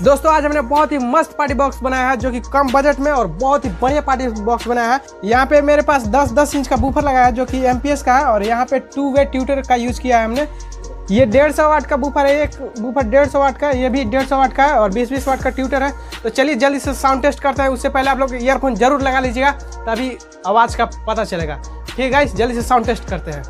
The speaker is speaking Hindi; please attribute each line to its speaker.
Speaker 1: दोस्तों आज हमने बहुत ही मस्त पार्टी बॉक्स बनाया है जो कि कम बजट में और बहुत ही बढ़िया पार्टी बॉक्स बनाया है। यहाँ पे मेरे पास 10-10 इंच का बूफर लगाया है जो कि एमपीएस का है और यहाँ पे 2 वे ट्यूटर का यूज़ किया है हमने। ये 150 वाट का बूफर है, एक बूफर 150 वाट का, ये भी 150 वाट का है और 20-20 वाट का ट्यूटर है। तो चलिए जल्दी से साउंड टेस्ट करते हैं। उससे पहले आप लोग ईयरफोन जरूर लगा लीजिएगा तभी आवाज़ का पता चलेगा। ठीक है गाइस, जल्दी से साउंड टेस्ट करते हैं।